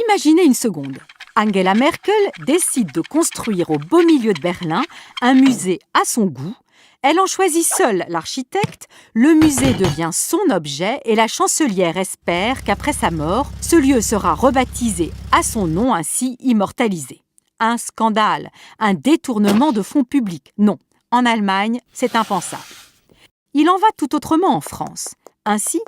Imaginez une seconde. Angela Merkel décide de construire au beau milieu de Berlin un musée à son goût. Elle en choisit seule l'architecte, le musée devient son objet et la chancelière espère qu'après sa mort, ce lieu sera rebaptisé à son nom, ainsi immortalisé. Un scandale, un détournement de fonds publics. Non, en Allemagne, c'est impensable. Il en va tout autrement en France. Ainsi,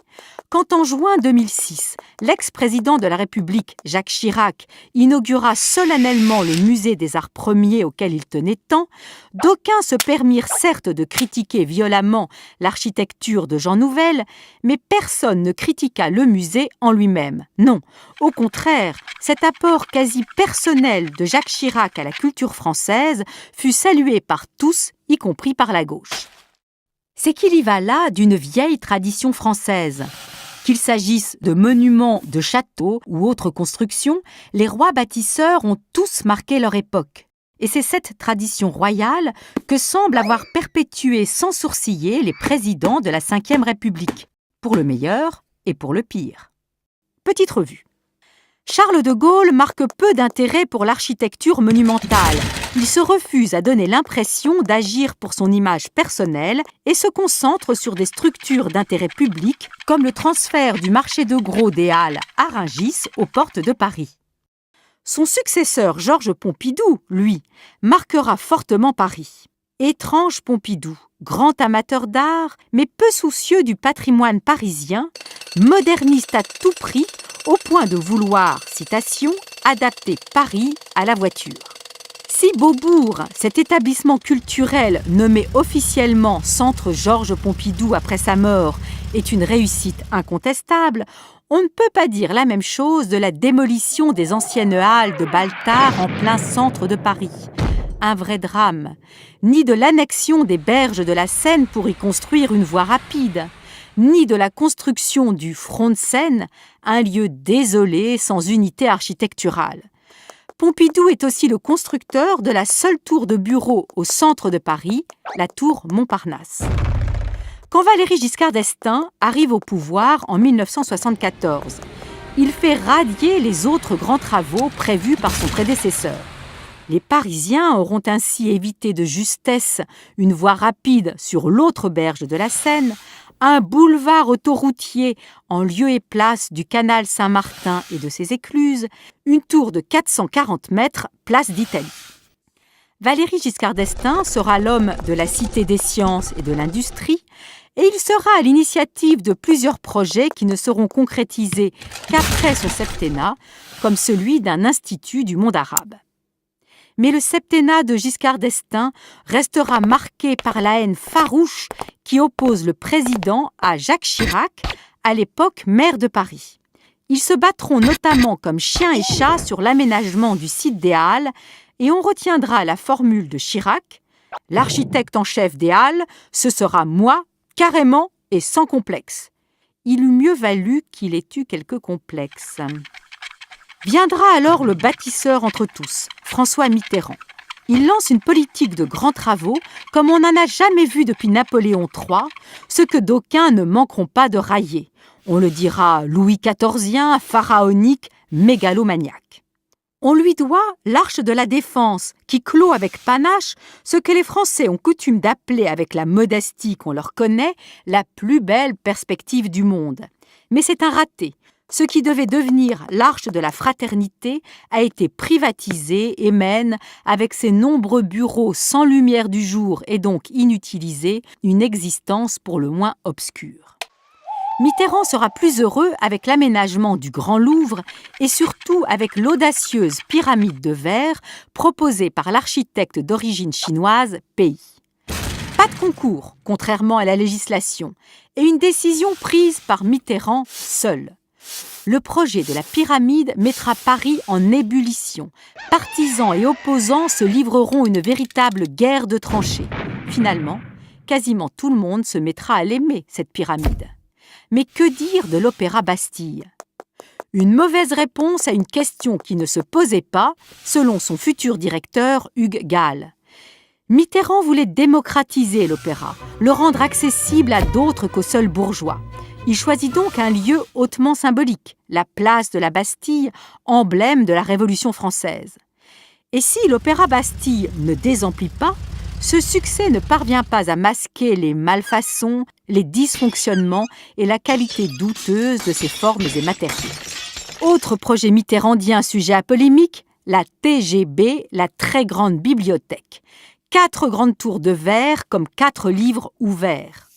quand en juin 2006, l'ex-président de la République, Jacques Chirac, inaugura solennellement le musée des arts premiers auquel il tenait tant, d'aucuns se permirent certes de critiquer violemment l'architecture de Jean Nouvel, mais personne ne critiqua le musée en lui-même. Non, au contraire, cet apport quasi personnel de Jacques Chirac à la culture française fut salué par tous, y compris par la gauche. C'est qu'il y va là d'une vieille tradition française. Qu'il s'agisse de monuments, de châteaux ou autres constructions, les rois bâtisseurs ont tous marqué leur époque. Et c'est cette tradition royale que semblent avoir perpétuée sans sourciller les présidents de la Ve République, pour le meilleur et pour le pire. Petite revue. Charles de Gaulle marque peu d'intérêt pour l'architecture monumentale. Il se refuse à donner l'impression d'agir pour son image personnelle et se concentre sur des structures d'intérêt public comme le transfert du marché de gros des Halles à Rungis aux portes de Paris. Son successeur Georges Pompidou, lui, marquera fortement Paris. Étrange Pompidou, grand amateur d'art, mais peu soucieux du patrimoine parisien, moderniste à tout prix, au point de vouloir, citation, adapter Paris à la voiture. Si Beaubourg, cet établissement culturel nommé officiellement Centre Georges Pompidou après sa mort, est une réussite incontestable, on ne peut pas dire la même chose de la démolition des anciennes halles de Baltard en plein centre de Paris. Un vrai drame, ni de l'annexion des berges de la Seine pour y construire une voie rapide, ni de la construction du front de Seine, un lieu désolé sans unité architecturale. Pompidou est aussi le constructeur de la seule tour de bureau au centre de Paris, la tour Montparnasse. Quand Valéry Giscard d'Estaing arrive au pouvoir en 1974, il fait radier les autres grands travaux prévus par son prédécesseur. Les Parisiens auront ainsi évité de justesse une voie rapide sur l'autre berge de la Seine, un boulevard autoroutier en lieu et place du canal Saint-Martin et de ses écluses, une tour de 440 mètres, place d'Italie. Valéry Giscard d'Estaing sera l'homme de la Cité des sciences et de l'industrie, et il sera à l'initiative de plusieurs projets qui ne seront concrétisés qu'après son septennat, comme celui d'un institut du monde arabe. Mais le septennat de Giscard d'Estaing restera marqué par la haine farouche qui oppose le président à Jacques Chirac, à l'époque maire de Paris. Ils se battront notamment comme chien et chat sur l'aménagement du site des Halles et on retiendra la formule de Chirac « L'architecte en chef des Halles, ce sera moi, carrément et sans complexe ». Il eût mieux valu qu'il ait eu quelques complexes. Viendra alors le bâtisseur entre tous, François Mitterrand. Il lance une politique de grands travaux comme on n'en a jamais vu depuis Napoléon III, ce que d'aucuns ne manqueront pas de railler. On le dira Louis XIVien, pharaonique, mégalomaniaque. On lui doit l'Arche de la Défense, qui clôt avec panache ce que les Français ont coutume d'appeler avec la modestie qu'on leur connaît la plus belle perspective du monde. Mais c'est un raté. Ce qui devait devenir l'Arche de la Fraternité a été privatisé et mène, avec ses nombreux bureaux sans lumière du jour et donc inutilisés, une existence pour le moins obscure. Mitterrand sera plus heureux avec l'aménagement du Grand Louvre et surtout avec l'audacieuse pyramide de verre proposée par l'architecte d'origine chinoise Pei. Pas de concours, contrairement à la législation, et une décision prise par Mitterrand seul. Le projet de la pyramide mettra Paris en ébullition. Partisans et opposants se livreront une véritable guerre de tranchées. Finalement, quasiment tout le monde se mettra à l'aimer, cette pyramide. Mais que dire de l'Opéra Bastille ? Une mauvaise réponse à une question qui ne se posait pas, selon son futur directeur Hugues Gall. Mitterrand voulait démocratiser l'opéra, le rendre accessible à d'autres qu'aux seuls bourgeois. Il choisit donc un lieu hautement symbolique, la place de la Bastille, emblème de la Révolution française. Et si l'Opéra Bastille ne désemplit pas, ce succès ne parvient pas à masquer les malfaçons, les dysfonctionnements et la qualité douteuse de ses formes et matériaux. Autre projet mitterrandien sujet à polémique, la TGB, la très grande bibliothèque. 4 grandes tours de verre comme 4 livres ouverts.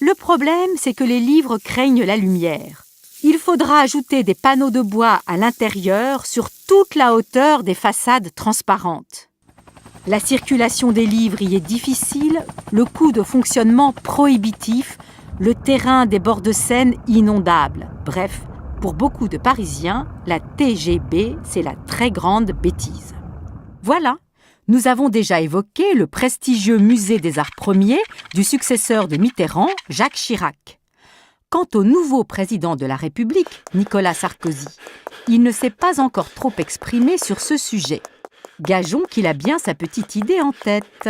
Le problème, c'est que les livres craignent la lumière. Il faudra ajouter des panneaux de bois à l'intérieur sur toute la hauteur des façades transparentes. La circulation des livres y est difficile, le coût de fonctionnement prohibitif, le terrain des bords de Seine inondable. Bref, pour beaucoup de Parisiens, la TGB, c'est la très grande bêtise. Voilà, nous avons déjà évoqué le prestigieux musée des Arts Premiers du successeur de Mitterrand, Jacques Chirac. Quant au nouveau président de la République, Nicolas Sarkozy, il ne s'est pas encore trop exprimé sur ce sujet. Gageons qu'il a bien sa petite idée en tête.